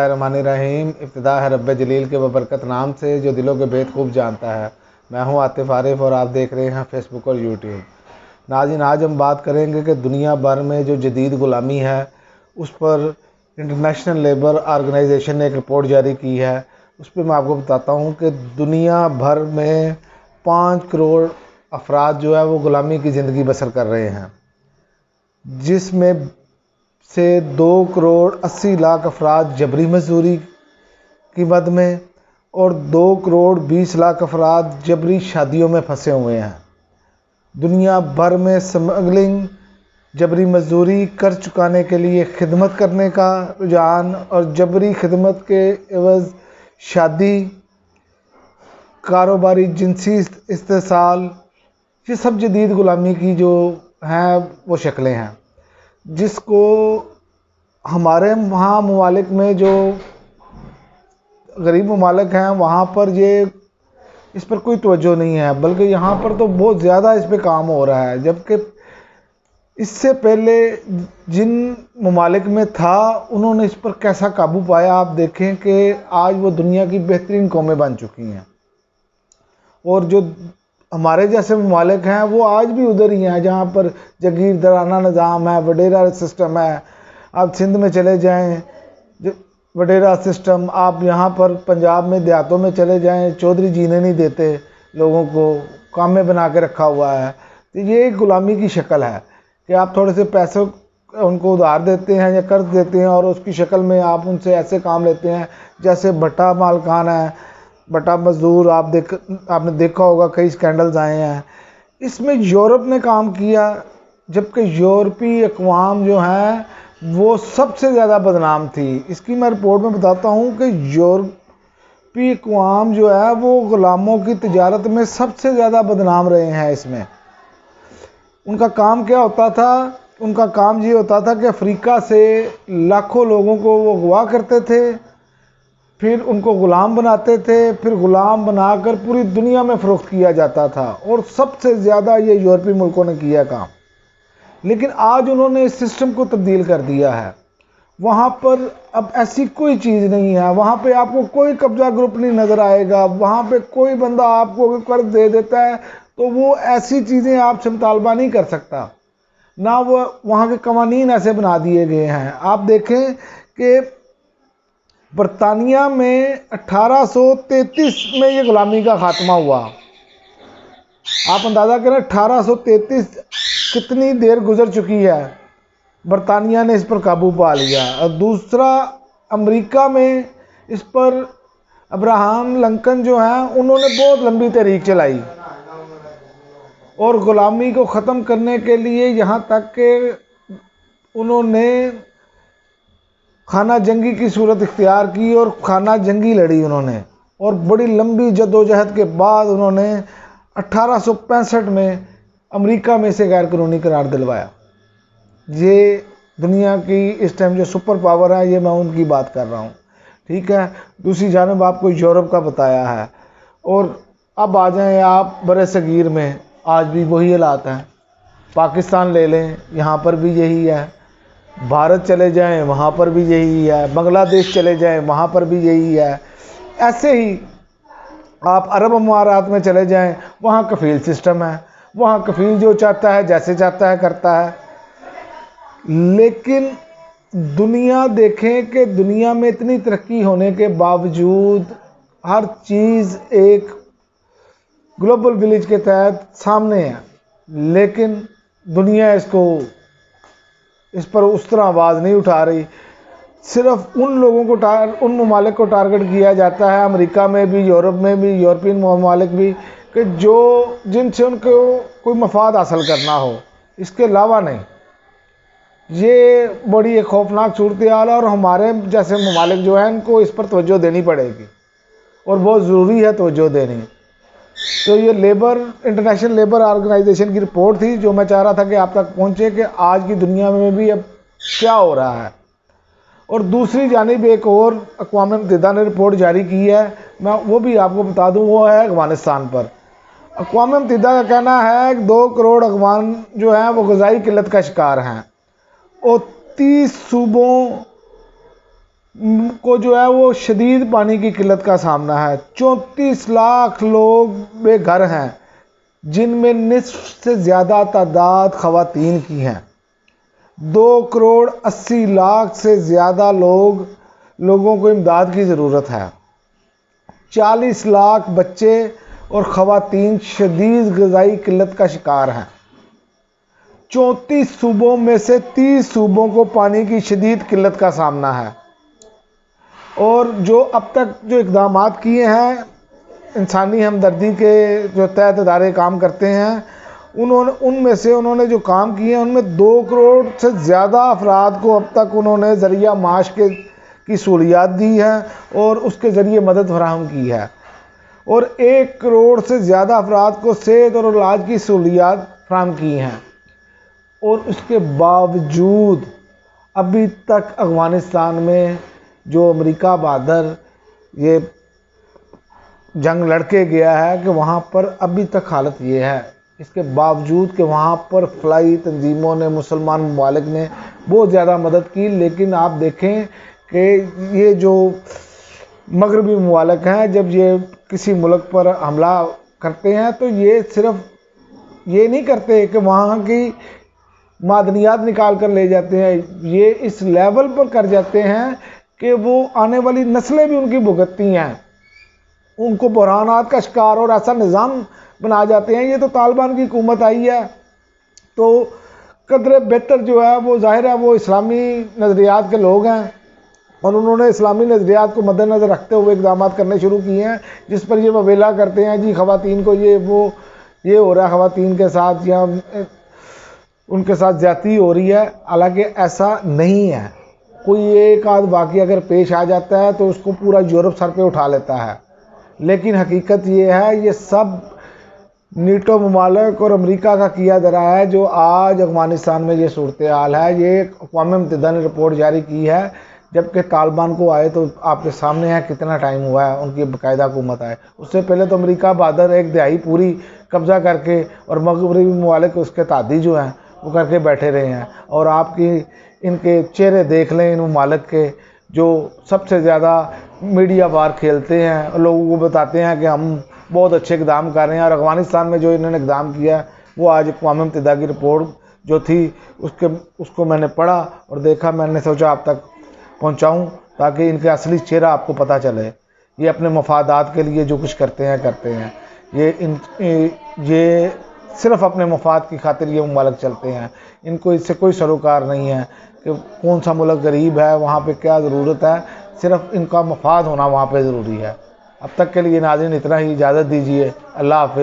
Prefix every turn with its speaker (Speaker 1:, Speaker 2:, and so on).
Speaker 1: बिस्मिल्लाहिर्रहमानिर्रहीम। इब्तिदा है रब्बे जलील के बबरकत नाम से जो दिलों के भेद खूब जानता है। मैं हूं आतिफ आरिफ और आप देख रहे हैं फेसबुक और यूट्यूब। नाज़रीन, आज हम बात करेंगे कि दुनिया भर में जो जदीद ग़ुलामी है उस पर इंटरनेशनल लेबर ऑर्गेनाइजेशन ने एक रिपोर्ट जारी की है। उस पर मैं आपको बताता हूं कि दुनिया भर में 5 करोड़ अफराद जो है वो ग़ुलामी की ज़िंदगी बसर कर रहे हैं, जिसमें से 2 करोड़ 80 लाख अफराद जबरी मजदूरी की मद में और 2 करोड़ 20 लाख अफराद जबरी शादियों में फंसे हुए हैं। दुनिया भर में स्मगलिंग, जबरी मजदूरी कर चुकाने के लिए खिदमत करने का रुझान और जबरी खिदमत के एवज़ शादी, कारोबारी जिनसी इस्तेसाल, ये सब जदीद ग़ुलामी की जो हैं वो शक्लें हैं, जिसको हमारे वहाँ ममालिक में जो गरीब ममालिक हैं वहाँ पर ये इस पर कोई तवज्जो नहीं है, बल्कि यहाँ पर तो बहुत ज़्यादा इस पर काम हो रहा है। जबकि इससे पहले जिन ममालिक में था उन्होंने इस पर कैसा काबू पाया। आप देखें कि आज वो दुनिया की बेहतरीन कौमें बन चुकी हैं और जो हमारे जैसे ममालिक हैं वो आज भी उधर ही हैं जहाँ पर जागीरदाराना निज़ाम है, वडेरा सिस्टम है। आप सिंध में चले जाएं, वडेरा सिस्टम, आप यहाँ पर पंजाब में देहातों में चले जाएं, चौधरी जीने नहीं देते, लोगों को काम में बना के रखा हुआ है। तो ये एक ग़ुलामी की शक्ल है कि आप थोड़े से पैसे उनको उधार देते हैं या कर्ज देते हैं और उसकी शक्ल में आप उनसे ऐसे काम लेते हैं जैसे भट्टा मालकान है, भट्टा मजदूर। आपने देखा होगा कई स्कैंडल्स आए हैं। इसमें यूरोप ने काम किया, जबकि यूरोपीय अक़वाम जो हैं वो सबसे ज़्यादा बदनाम थी। इसकी मैं रिपोर्ट में बताता हूँ कि यूरोपीय अक़वाम जो है वो ग़ुलामों की तिजारत में सबसे ज़्यादा बदनाम रहे हैं। इसमें उनका काम क्या होता था? उनका काम ये होता था कि अफ्रीका से लाखों लोगों को वो अगवा करते थे, फिर उनको ग़ुलाम बनाते थे, फिर ग़ुलाम बनाकर पूरी दुनिया में फ़रोख्त किया जाता था और सबसे ज़्यादा ये यूरोपीय मुल्कों ने किया काम। लेकिन आज उन्होंने इस सिस्टम को तब्दील कर दिया है। वहाँ पर अब ऐसी कोई चीज़ नहीं है, वहाँ पे आपको कोई कब्जा ग्रुप नहीं नज़र आएगा। वहाँ पे कोई बंदा आपको कर्ज दे देता है तो वो ऐसी चीज़ें आपसे मुतालबा नहीं कर सकता, ना वो वहाँ के कवानीन ऐसे बना दिए गए हैं। आप देखें कि बरतानिया में 1833 में ये ग़ुलामी का ख़ात्मा हुआ। आप अंदाज़ा करें 1833 कितनी देर गुजर चुकी है, बरतानिया ने इस पर काबू पा लिया। और दूसरा, अमेरिका में इस पर अब्राहम लिंकन जो हैं उन्होंने बहुत लंबी तहरीक चलाई और ग़ुलामी को ख़त्म करने के लिए यहाँ तक कि उन्होंने खाना जंगी की सूरत इख्तियार की और खाना जंगी लड़ी उन्होंने, और बड़ी लंबी जद्दोजहद के बाद उन्होंने 1865 में अमेरिका में से गैर कानूनी करार दिलवाया। ये दुनिया की इस टाइम जो सुपर पावर है, ये मैं उनकी बात कर रहा हूँ, ठीक है। दूसरी जानब आपको यूरोप का बताया है। और अब आ जाएँ आप बरे सगीर में, आज भी वही हालात हैं। पाकिस्तान ले लें, यहाँ पर भी यही है। भारत चले जाएं, वहाँ पर भी यही है। बांग्लादेश चले जाएं, वहाँ पर भी यही है। ऐसे ही आप अरब अमारात में चले जाएं, वहाँ कफ़ील सिस्टम है। वहाँ कफ़ील जो चाहता है जैसे चाहता है करता है। लेकिन दुनिया देखें कि दुनिया में इतनी तरक्की होने के बावजूद हर चीज़ एक ग्लोबल विलेज के तहत सामने है, लेकिन दुनिया इस पर उस तरह आवाज़ नहीं उठा रही। सिर्फ उन लोगों को उन ममालिक को टारगेट किया जाता है, अमेरिका में भी, यूरोप में भी, यूरोपियन ममालिक भी, कि जिनसे उनको कोई मफाद हासिल करना हो, इसके अलावा नहीं। ये बड़ी एक खौफनाक सूरत हाल है और हमारे जैसे ममालिक जो हैं इनको इस पर तवज्जो देनी पड़ेगी और बहुत ज़रूरी है तवज्जो देनी। तो ये इंटरनेशनल लेबर ऑर्गेनाइजेशन की रिपोर्ट थी जो मैं चाह रहा था कि आप तक पहुँचे कि आज की दुनिया में भी अब क्या हो रहा है। और दूसरी जानिब एक और अक़वाम मुत्तहिदा ने रिपोर्ट जारी की है, मैं वो भी आपको बता दूं, वो है अफ़गानिस्तान पर। अक़वाम मुत्तहिदा का कहना है कि 2 करोड़ अफ़गान जो हैं वो ग़िज़ाई किल्लत का शिकार हैं और 30 सूबों को जो है वो शदीद पानी की किल्लत का सामना है। 34 लाख लोग बेघर हैं, जिनमें निस्फ से ज़्यादा तादाद ख़वातीन की हैं। 2 करोड़ 80 लाख से ज़्यादा लोगों को इमदाद की ज़रूरत है। 40 लाख बच्चे और ख़वातीन शदीद ग़िज़ाई किल्लत का शिकार हैं। 34 सूबों में से 30 सूबों को पानी की शदीद किल्लत का सामना है। और जो अब तक जो इक़दाम किए हैं, इंसानी हमदर्दी के जो तहत इदारे काम करते हैं, उन्होंने जो काम किए हैं, उनमें 2 करोड़ से ज़्यादा अफराद को अब तक उन्होंने ज़रिया माश की सहूलियात दी है और उसके ज़रिए मदद फराहम की है। और 1 करोड़ से ज़्यादा अफराद को सेहत और इलाज की सहूलियात फराहम की हैं। और उसके बावजूद अभी तक अफ़गानिस्तान में जो अमेरिका बहादुर ये जंग लड़के गया है कि वहाँ पर अभी तक हालत ये है, इसके बावजूद कि वहाँ पर फलाई तंजीमों ने, मुसलमान ममालिक ने बहुत ज़्यादा मदद की। लेकिन आप देखें कि ये जो मगरबी ममालिक हैं, जब ये किसी मुल्क पर हमला करते हैं तो ये सिर्फ ये नहीं करते कि वहाँ की मादनियात निकाल कर ले जाते हैं, ये इस लेवल पर कर जाते हैं कि वो आने वाली नस्लें भी उनकी भुगतती हैं, उनको बुहरानात का शिकार और ऐसा निज़ाम बना जाते हैं। ये तो तालिबान की हुकूमत आई है तो कदरे बेहतर जो है वो ज़ाहिर है वो इस्लामी नज़रियात के लोग हैं और उन्होंने इस्लामी नज़रियात को मद्देनज़र रखते हुए इक़दाम करने शुरू किए हैं, जिस पर ये ववेला करते हैं जी ख़वातीन को ये हो रहा है, ख़वातीन के साथ या उनके साथ ज़्यादती हो रही है। हालांकि ऐसा नहीं है। कोई एक आध वाक़या अगर पेश आ जाता है तो उसको पूरा यूरोप सर पे उठा लेता है, लेकिन हकीकत ये है ये सब नीटो ममालिक और अमेरिका का किया जा रहा है। जो आज अफ़गानिस्तान में ये सूरत हाल है, ये अक़वाम मुत्तहिदा ने रिपोर्ट जारी की है, जबकि तालिबान को आए तो आपके सामने है कितना टाइम हुआ है उनकी बाकायदा हुकूमत आए। उससे पहले तो अमेरिका बहादुर 1 दिहाई पूरी कब्ज़ा करके और मगरबी ममालिक उसके तादी जो हैं वो करके बैठे रहे हैं। और आपकी इनके चेहरे देख लें इन ममालिक के, जो सबसे ज़्यादा मीडिया बार खेलते हैं और लोगों को बताते हैं कि हम बहुत अच्छे इक़दाम कर रहे हैं। और अफ़गानिस्तान में जो इन्होंने इक़दाम किया वो आज अक़वाम मुत्तहिदा की रिपोर्ट जो थी उसको मैंने पढ़ा और देखा, मैंने सोचा आप तक पहुंचाऊं ताकि इनका असली चेहरा आपको पता चले। ये अपने मफादात के लिए जो कुछ करते हैं ये सिर्फ़ अपने मफाद की खातिर ये ममालिक चलते हैं। इनको इससे कोई सरोकार नहीं है कि कौन सा मुल्क गरीब है, वहाँ पे क्या ज़रूरत है, सिर्फ़ इनका मफाद होना वहाँ पे ज़रूरी है। अब तक के लिए नाज़रीन इतना ही, इजाज़त दीजिए। अल्लाह हाफ़िज़।